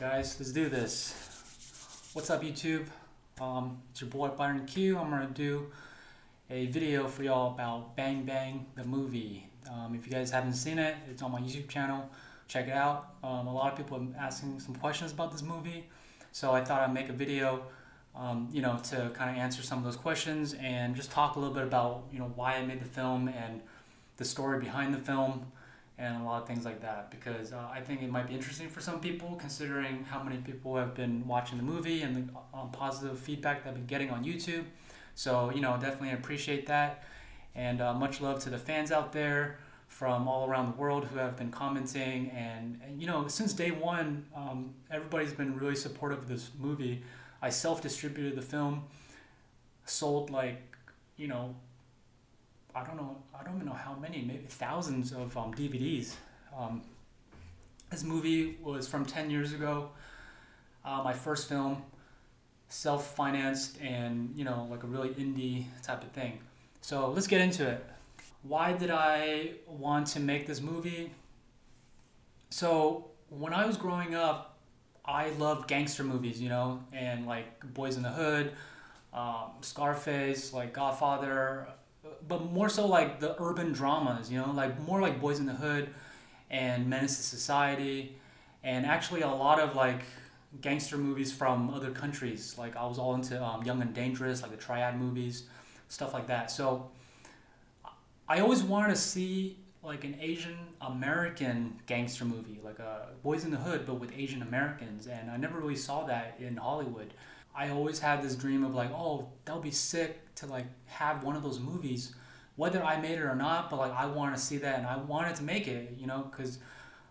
Guys, let's do this. What's up, YouTube? It's your boy Byron Q. I'm gonna do a video for y'all about Bang Bang the movie. If you guys haven't seen it, it's on my YouTube channel. Check it out. A lot of people are asking some questions about this movie, so I thought I'd make a video, to kind of answer some of those questions and just talk a little bit about why I made the film and the story behind the film and a lot of things like that, because I think it might be interesting for some people, considering how many people have been watching the movie and the positive feedback that I've been getting on YouTube. So definitely appreciate that, and much love to the fans out there from all around the world who have been commenting, and since day one, everybody's been really supportive of this movie. I self-distributed the film, sold I don't even know how many, maybe thousands of DVDs. This movie was from 10 years ago. My first film, self-financed, and like a really indie type of thing. So let's get into it. Why did I want to make this movie? So when I was growing up, I loved gangster movies, and like Boys in the Hood, Scarface, like Godfather, but more so like the urban dramas, like more like Boys in the Hood and Menace to Society, and actually a lot of like gangster movies from other countries. Like I was all into Young and Dangerous, like the Triad movies, stuff like that. So I always wanted to see like an Asian American gangster movie, like a Boys in the Hood, but with Asian Americans, and I never really saw that in Hollywood. I always had this dream of like, oh, that would be sick to like have one of those movies, whether I made it or not, but like I wanted to see that and I wanted to make it, because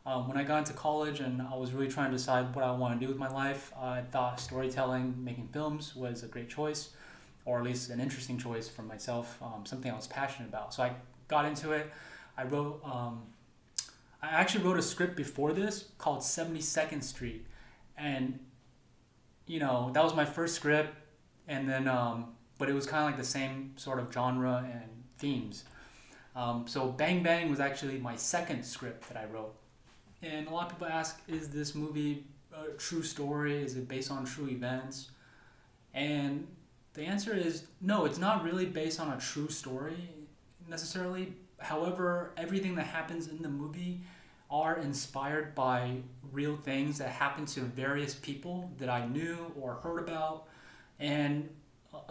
when I got into college and I was really trying to decide what I want to do with my life, I thought storytelling, making films was a great choice, or at least an interesting choice for myself, something I was passionate about. So I got into it. I actually wrote a script before this called 72nd Street, and that was my first script, and then but it was kind of like the same sort of genre and themes. So Bang Bang was actually my second script that I wrote. And a lot of people ask, is this movie a true story? Is it based on true events? And the answer is no, it's not really based on a true story necessarily. However, everything that happens in the movie are inspired by real things that happened to various people that I knew or heard about, and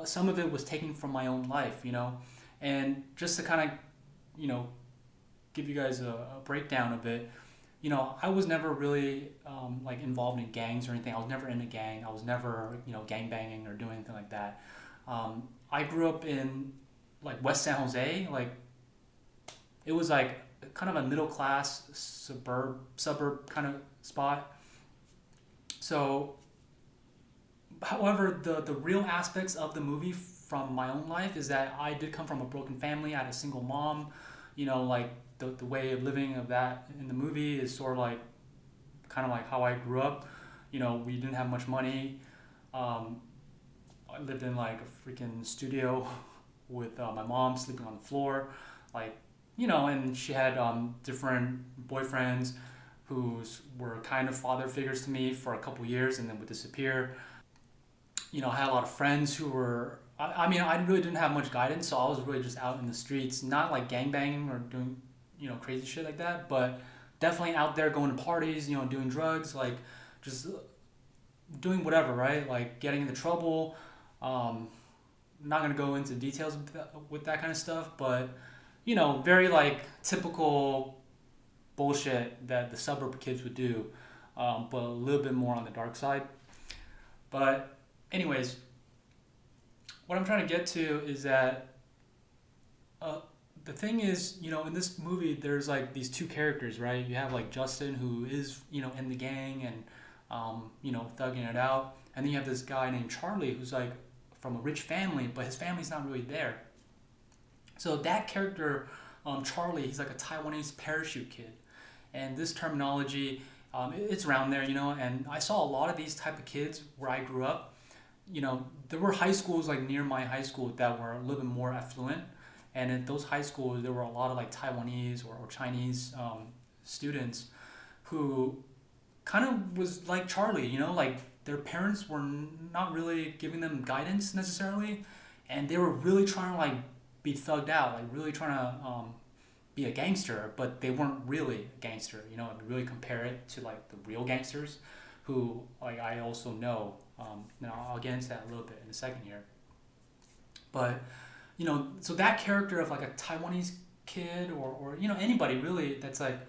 some of it was taken from my own life, and just to kind of, give you guys a breakdown of it, I was never really like involved in gangs or anything. I was never in a gang. I was never, gang banging or doing anything like that. I grew up in like West San Jose, like it was like kind of a middle class suburb kind of spot. So, however, the real aspects of the movie from my own life is that I did come from a broken family. I had a single mom. Like the way of living of that in the movie is sort of like kind of like how I grew up. We didn't have much money. I lived in like a freaking studio with my mom sleeping on the floor, like. And she had different boyfriends who were kind of father figures to me for a couple years and then would disappear. I had a lot of friends who were, I really didn't have much guidance, so I was really just out in the streets, not like gangbanging or doing, crazy shit like that, but definitely out there going to parties, doing drugs, like just doing whatever, right? Like getting into trouble. I'm not going to go into details with that kind of stuff, but very like typical bullshit that the suburb kids would do, but a little bit more on the dark side. But anyways, what I'm trying to get to is that the thing is, in this movie, there's like these two characters, right? You have like Justin, who is, in the gang and, thugging it out. And then you have this guy named Charlie, who's like from a rich family, but his family's not really there. So that character, Charlie, he's like a Taiwanese parachute kid. And this terminology, it's around there, and I saw a lot of these type of kids where I grew up. There were high schools like near my high school that were a little bit more affluent. And in those high schools, there were a lot of like Taiwanese or Chinese students who kind of was like Charlie, like their parents were not really giving them guidance necessarily, and they were really trying to like be thugged out, like really trying to be a gangster, but they weren't really a gangster. If you really compare it to like the real gangsters, who like I also know. I'll get into that a little bit in a second here. But so that character of like a Taiwanese kid or anybody really that's like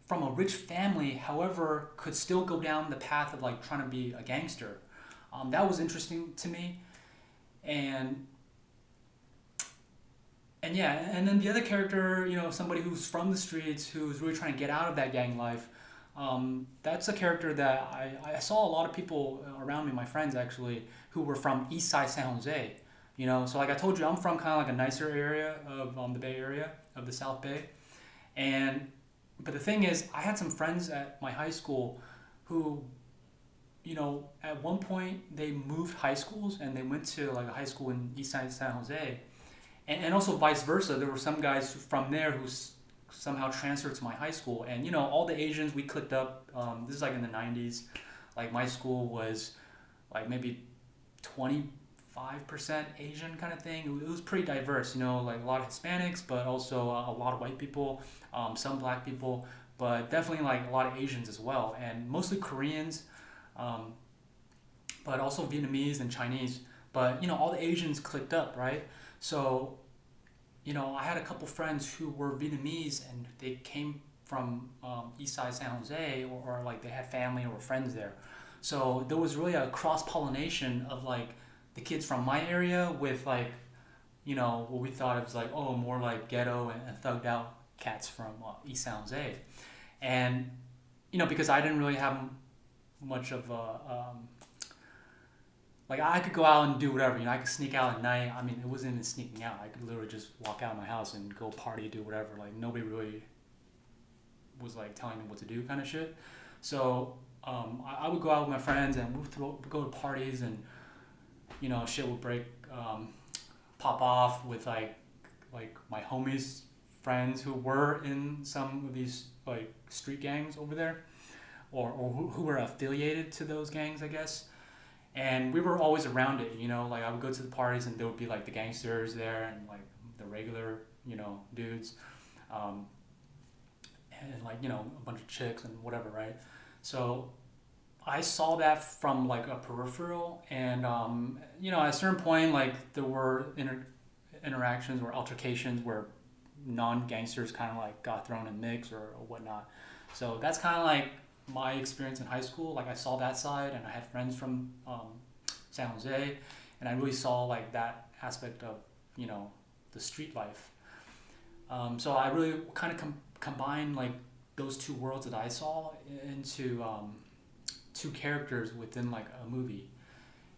from a rich family, however, could still go down the path of like trying to be a gangster. That was interesting to me, and yeah, and then the other character, somebody who's from the streets, who's really trying to get out of that gang life. That's a character that I saw a lot of people around me, my friends actually, who were from East Side San Jose. So like I told you, I'm from kind of like a nicer area of the Bay Area of the South Bay, and but the thing is, I had some friends at my high school who, at one point they moved high schools and they went to like a high school in East Side San Jose, and also vice versa. There were some guys from there who somehow transferred to my high school, and all the Asians we clicked up. This is like in the 90s. Like my school was like maybe 25% Asian kind of thing. It was pretty diverse, like a lot of Hispanics, but also a lot of white people, some black people, but definitely like a lot of Asians as well, and mostly Koreans, but also Vietnamese and Chinese. But all the Asians clicked up, right? So I had a couple friends who were Vietnamese and they came from East Side San Jose, or like they had family or friends there. So there was really a cross pollination of like the kids from my area with like, what we thought it was like, oh, more like ghetto and thugged out cats from East San Jose. And, because I didn't really have much of a, like I could go out and do whatever, I could sneak out at night. I mean, it wasn't even sneaking out. I could literally just walk out of my house and go party, do whatever. Like nobody really was like telling me what to do kind of shit. So I would go out with my friends and we'd go to parties, and shit would pop off with like my homies, friends who were in some of these like street gangs over there, or who were affiliated to those gangs, I guess. And we were always around it, like I would go to the parties and there would be like the gangsters there and like the regular, dudes, and like, a bunch of chicks and whatever, right? So I saw that from like a peripheral, and at a certain point, like there were interactions or altercations where non-gangsters kind of like got thrown in mix or whatnot. So that's kind of like my experience in high school. Like I saw that side, and I had friends from San Jose, and I really saw like that aspect of the street life. So I really kind of combined like those two worlds that I saw into two characters within like a movie.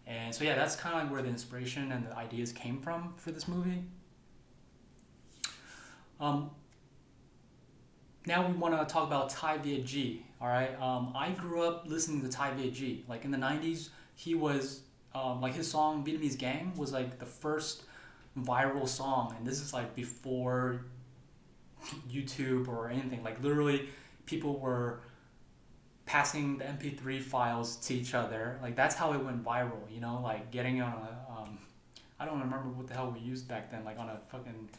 And so yeah, that's kind of like where the inspiration and the ideas came from for this movie. Now we want to talk about Thái Việt G. All right, I grew up listening to Thái Việt G. Like in the 90s, he was like his song Vietnamese Gang was like the first viral song, and this is like before YouTube or anything. Like literally, people were passing the MP3 files to each other. Like that's how it went viral. Like getting on a I don't remember what the hell we used back then. Like on a fucking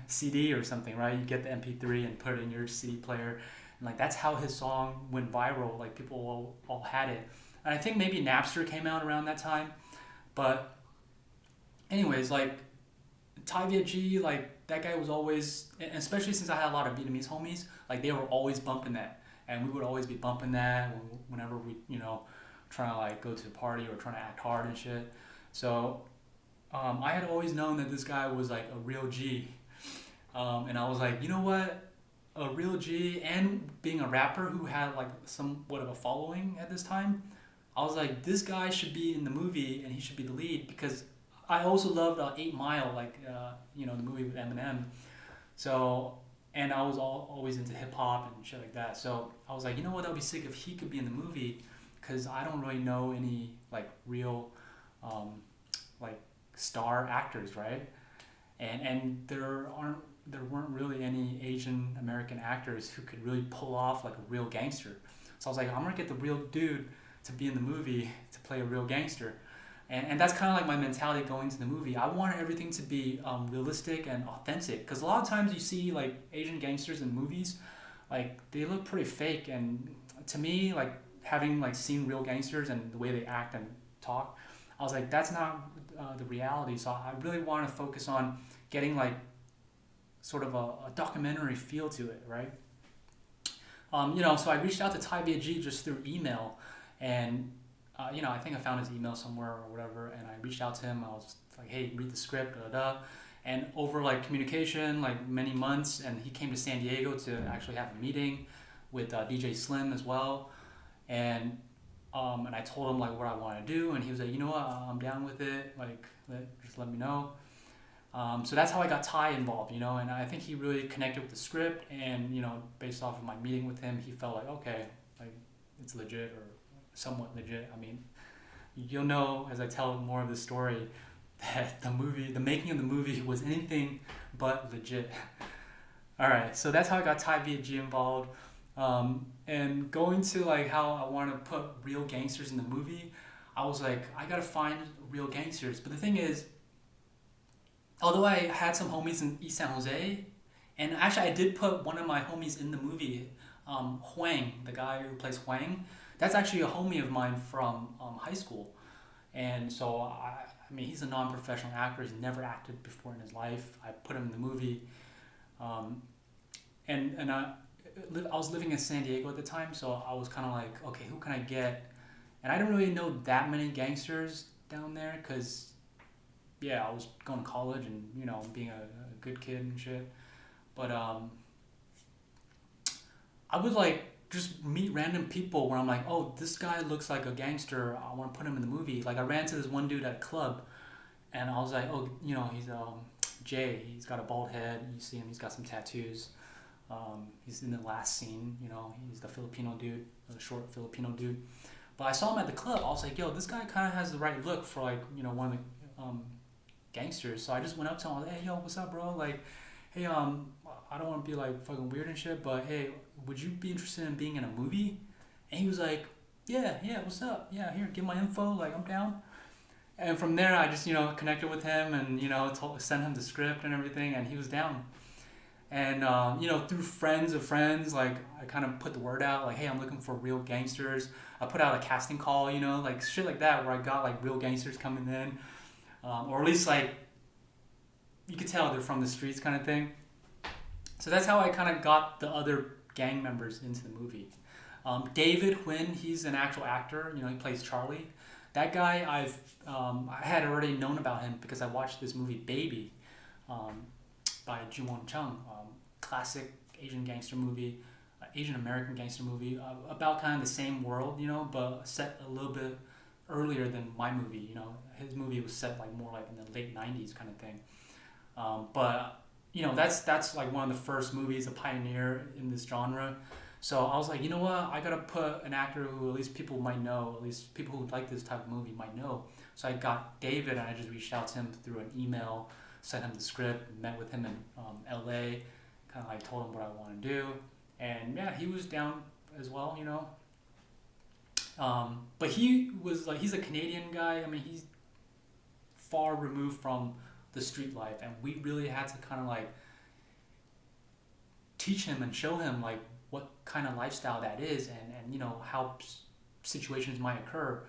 CD or something, right? You get the MP3 and put it in your CD player, and like that's how his song went viral. Like people all had it, and I think maybe Napster came out around that time. But anyways, like Thái Việt G, like that guy was always, and especially since I had a lot of Vietnamese homies, like they were always bumping that, and we would always be bumping that whenever we trying to like go to a party or trying to act hard and shit. So I had always known that this guy was like a real G, and I was like, you know what, a real G, and being a rapper who had like somewhat of a following at this time, I was like, this guy should be in the movie and he should be the lead, because I also loved 8 Mile, like the movie with Eminem. So, and I was always into hip hop and shit like that. So I was like, you know what, that would be sick if he could be in the movie, because I don't really know any like real like star actors, right? And there weren't really any Asian American actors who could really pull off like a real gangster. So I was like, I'm gonna get the real dude to be in the movie to play a real gangster. And that's kind of like my mentality going to the movie. I want everything to be realistic and authentic, because a lot of times you see like Asian gangsters in movies, like they look pretty fake. And to me, like having like seen real gangsters and the way they act and talk, I was like, that's not the reality. So I really want to focus on getting like sort of a documentary feel to it, right? So I reached out to Thái VG just through email, and I think I found his email somewhere or whatever, and I reached out to him. I was like, hey, read the script, da da. And over like communication, like many months, and he came to San Diego to actually have a meeting with DJ Slim as well, and I told him like what I want to do, and he was like, you know what, I'm down with it. Like, just let me know. So that's how I got Ty involved, and I think he really connected with the script, and based off of my meeting with him, he felt like, okay, like it's legit or somewhat legit. I mean, you'll know as I tell more of the story that the making of the movie was anything but legit. All right, so that's how I got Thái Việt G involved. And going to like how I want to put real gangsters in the movie, I was like, I gotta find real gangsters. But the thing is, although I had some homies in East San Jose, and actually I did put one of my homies in the movie, Huang, the guy who plays Huang. That's actually a homie of mine from high school. And so, I mean, he's a non-professional actor. He's never acted before in his life. I put him in the movie. And I was living in San Diego at the time, so I was kind of like, okay, who can I get? And I didn't really know that many gangsters down there, because yeah, I was going to college and being a good kid and shit. But I would like just meet random people where I'm like, oh, this guy looks like a gangster, I want to put him in the movie. Like I ran to this one dude at a club, and I was like, oh, he's Jay. He's got a bald head. You see him. He's got some tattoos. He's in the last scene. He's the Filipino dude, the short Filipino dude. But I saw him at the club. I was like, yo, this guy kind of has the right look for like one of the gangsters. So I just went up to him. I was like, hey, yo, what's up, bro? Like, hey, I don't want to be like fucking weird and shit, but hey, would you be interested in being in a movie? And he was like, yeah, what's up? Yeah, here, give my info. Like, I'm down. And from there, I just connected with him and sent him the script and everything, and he was down. And through friends of friends, like I kind of put the word out, like, hey, I'm looking for real gangsters. I put out a casting call, like shit like that, where I got like real gangsters coming in, or at least like you could tell they're from the streets, kind of thing. So that's how I kind of got the other gang members into the movie. David Huynh, he's an actual actor. He plays Charlie. That guy, I had already known about him because I watched this movie Baby, by Ju Won Chung, classic Asian gangster movie, Asian American gangster movie, about kind of the same world, but set a little bit earlier than my movie. His movie was set like more like in the late '90s kind of thing. But that's like one of the first movies, a pioneer in this genre. So I was like, you know what? I gotta put an actor who at least people might know, at least people who like this type of movie might know. So I got David, and I just reached out to him through an email, sent him the script, met with him in LA, kind of like told him what I want to do, and yeah, he was down as well, But he was like, he's a Canadian guy. I mean, he's far removed from the street life, and we really had to kind of like teach him and show him like what kind of lifestyle that is, and how situations might occur.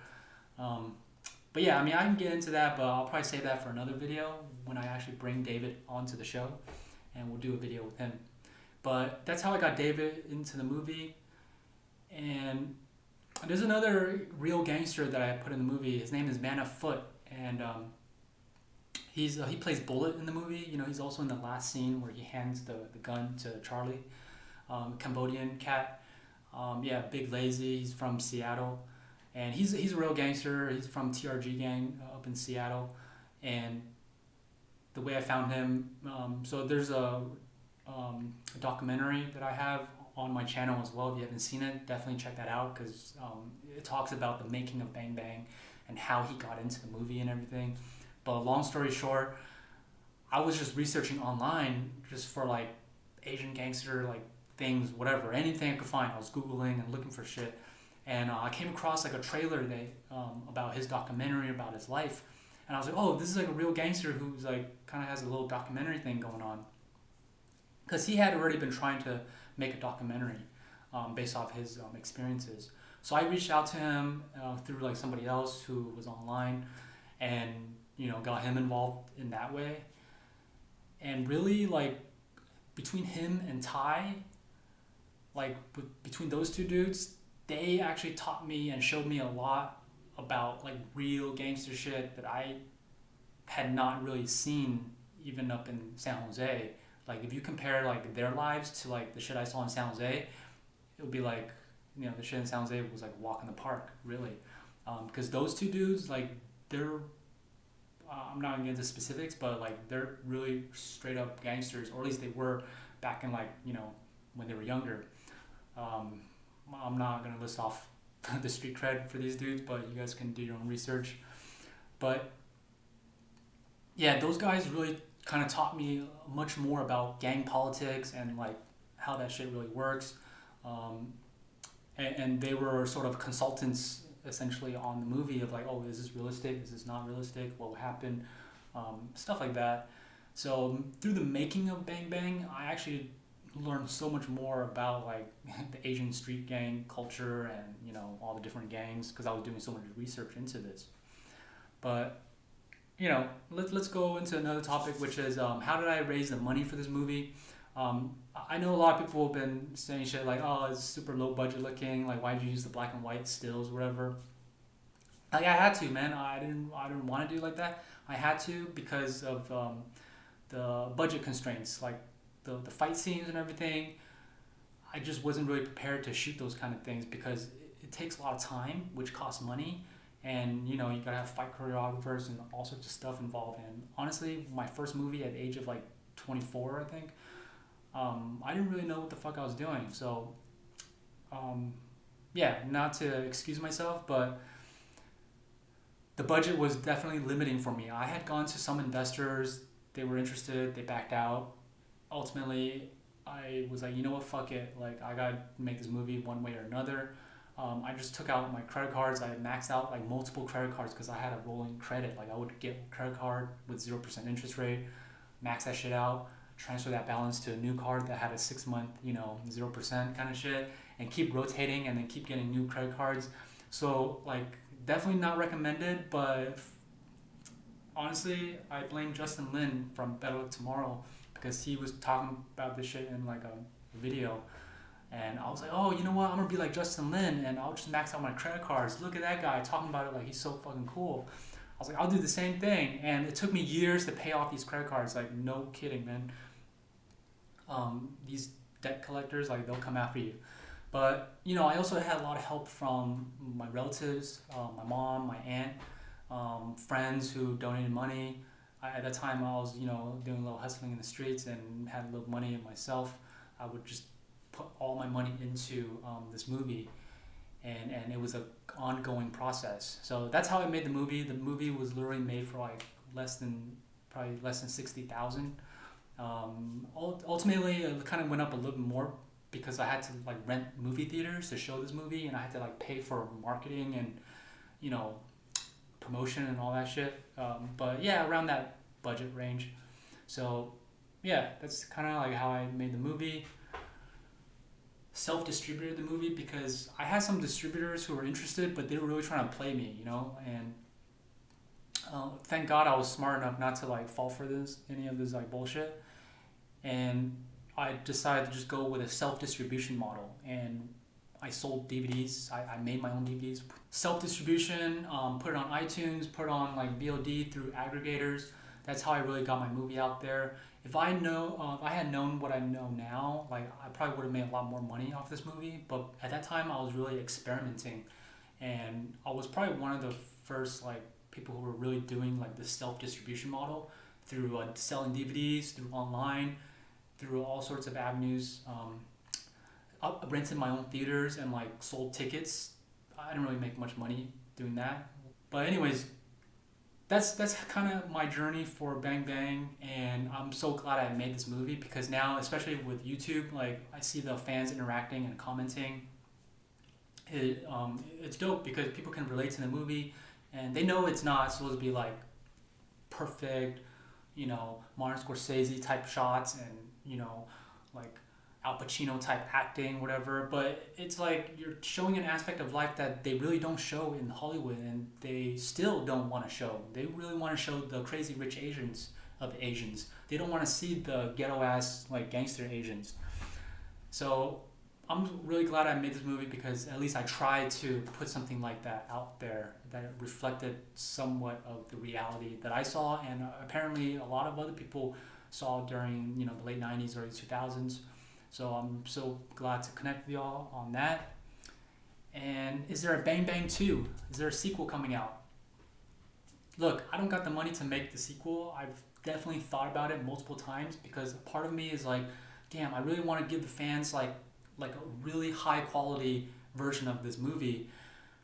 But yeah, I mean, I can get into that, but I'll probably save that for another video when I actually bring David onto the show, and we'll do a video with him. But that's how I got David into the movie. And there's another real gangster that I put in the movie. His name is Mana Foot, and he plays Bullet in the movie. He's also in the last scene where he hands the gun to Charlie, Cambodian cat. Big Lazy. He's from Seattle. And he's a real gangster. He's from TRG gang up in Seattle. And the way I found him, so there's a documentary that I have on my channel as well. If you haven't seen it, definitely check that out, because it talks about the making of Bang Bang and how he got into the movie and everything. But long story short, I was just researching online just for like Asian gangster like things, whatever, anything I could find. I was Googling and looking for shit. And I came across like a trailer about his documentary about his life. And I was like, oh, this is like a real gangster who's like kind of has a little documentary thing going on. Because he had already been trying to make a documentary based off his experiences. So I reached out to him through like somebody else who was online, and got him involved in that way. And really, like, between him and Ty, like between those two dudes, they actually taught me and showed me a lot about like real gangster shit that I had not really seen even up in San Jose. Like if you compare like their lives to like the shit I saw in San Jose, it would be like, the shit in San Jose was like a walk in the park, really. Because those two dudes, like, they're, I'm not gonna get into specifics, but like they're really straight up gangsters, or at least they were back in like, when they were younger. I'm not gonna list off the street cred for these dudes, but you guys can do your own research. But yeah, those guys really kind of taught me much more about gang politics and like how that shit really works. And they were sort of consultants essentially on the movie of like, oh, is this realistic? Is this not realistic? What will happen? Stuff like that. So through the making of Bang Bang, I actually learned so much more about like the Asian street gang culture and all the different gangs, because I was doing so much research into this. But let's go into another topic, which is how did I raise the money for this movie? I know a lot of people have been saying shit like, oh, it's super low budget looking, like why did you use the black and white stills, whatever. Like I had to, man. I didn't want to do it like that. I had to because of the budget constraints, like the fight scenes and everything. I just wasn't really prepared to shoot those kind of things because it takes a lot of time, which costs money, and you gotta have fight choreographers and all sorts of stuff involved. And honestly, my first movie at the age of like 24, I think, I didn't really know what the fuck I was doing. So yeah, not to excuse myself, but the budget was definitely limiting for me. I had gone to some investors, they were interested, they backed out. Ultimately, I was like, you know what, fuck it. Like, I gotta make this movie one way or another. I just took out my credit cards. I maxed out like multiple credit cards because I had a rolling credit. Like I would get a credit card with 0% interest rate, max that shit out, transfer that balance to a new card that had a 6-month, 0% kind of shit, and keep rotating and then keep getting new credit cards. So like definitely not recommended, but honestly, I blame Justin Lin from Better Luck Tomorrow because he was talking about this shit in like a video. And I was like, oh, you know what? I'm gonna be like Justin Lin and I'll just max out my credit cards. Look at that guy talking about it like he's so fucking cool. I was like, I'll do the same thing. And it took me years to pay off these credit cards. Like, no kidding, man. These debt collectors, like, they'll come after you. But, I also had a lot of help from my relatives, my mom, my aunt, friends who donated money. At that time, I was, doing a little hustling in the streets and had a little money in myself. I would just put all my money into this movie, and it was an ongoing process. So that's how I made the movie. The movie was literally made for like less than 60,000. Ultimately, it kind of went up a little bit more because I had to like rent movie theaters to show this movie, and I had to like pay for marketing and promotion and all that shit. But yeah, around that budget range. So yeah, that's kind of like how I made the movie. Self-distributed the movie because I had some distributors who were interested, but they were really trying to play me, and thank God I was smart enough not to like fall for any of this like bullshit, and I decided to just go with a self-distribution model, and I sold DVDs. I made my own DVDs. Self-distribution, put it on iTunes, put it on like VOD through aggregators. That's how I really got my movie out there. If I had known what I know now, like I probably would have made a lot more money off this movie. But at that time, I was really experimenting, and I was probably one of the first like people who were really doing like the self-distribution model through selling DVDs, through online, through all sorts of avenues. I rented my own theaters and like sold tickets. I didn't really make much money doing that. But anyways, that's kind of my journey for Bang Bang, and I'm so glad I made this movie because now, especially with YouTube, like I see the fans interacting and commenting. It's dope because people can relate to the movie, and they know it's not supposed to be like perfect, Martin Scorsese type shots and like Al Pacino type acting, whatever. But it's like you're showing an aspect of life that they really don't show in Hollywood, and they still don't want to show. They really want to show the crazy rich Asians of Asians. They don't want to see the ghetto ass like gangster Asians. So I'm really glad I made this movie because at least I tried to put something like that out there that reflected somewhat of the reality that I saw, and apparently a lot of other people saw during the late '90s, early 2000s. So I'm so glad to connect with y'all on that. And is there a Bang Bang 2? Is there a sequel coming out? Look, I don't got the money to make the sequel. I've definitely thought about it multiple times because part of me is like, damn, I really want to give the fans like a really high quality version of this movie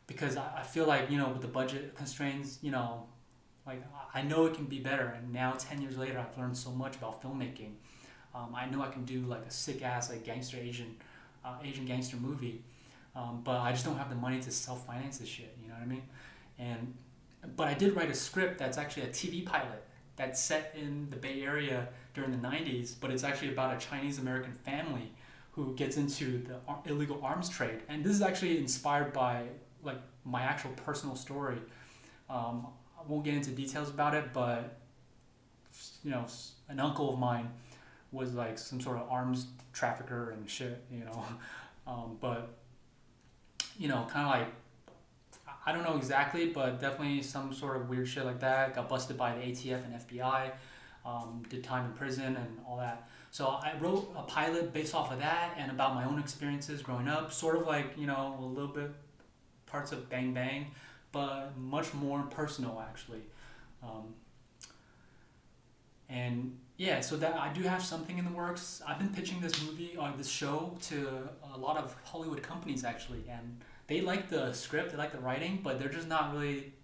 because I feel like, with the budget constraints, like I know it can be better. And now 10 years later, I've learned so much about filmmaking. I know I can do like a sick ass like gangster Asian gangster movie, but I just don't have the money to self finance this shit. You know what I mean? But I did write a script that's actually a TV pilot that's set in the Bay Area during the '90s, but it's actually about a Chinese American family who gets into the illegal arms trade, and this is actually inspired by like my actual personal story. I won't get into details about it, but an uncle of mine was like some sort of arms trafficker and shit, but kind of like I don't know exactly, but definitely some sort of weird shit like that. Got busted by the ATF and FBI, did time in prison and all that. So I wrote a pilot based off of that and about my own experiences growing up, sort of like a little bit parts of Bang Bang, but much more personal actually. And yeah, so that I do have something in the works. I've been pitching this movie or this show to a lot of Hollywood companies actually, and they like the script, they like the writing, but they're just not really.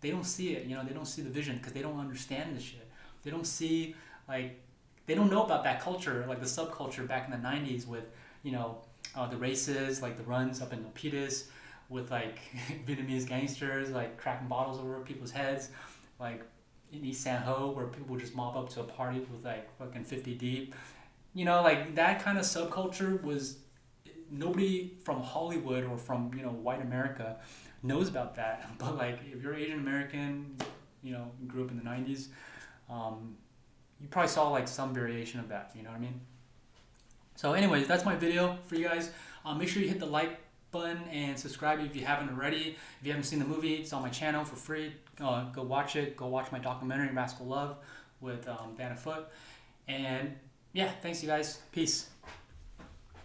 They don't see it, they don't see the vision because they don't understand the shit. They don't see like they don't know about that culture, like the subculture back in the '90s with the races, like the runs up in Milpitas, with like Vietnamese gangsters like cracking bottles over people's heads, like in East San Ho where people would just mob up to a party with like fucking 50 deep. Like that kind of subculture was nobody from Hollywood or from white America knows about that. But like if you're Asian American, grew up in the '90s, you probably saw like some variation of that. You know what I mean? So anyways, that's my video for you guys. Make sure you hit the like button and subscribe if you haven't already. If you haven't seen the movie, it's on my channel for free. Go watch it. Go watch my documentary Rascal Love with Dana Foote. And yeah, thanks you guys. Peace.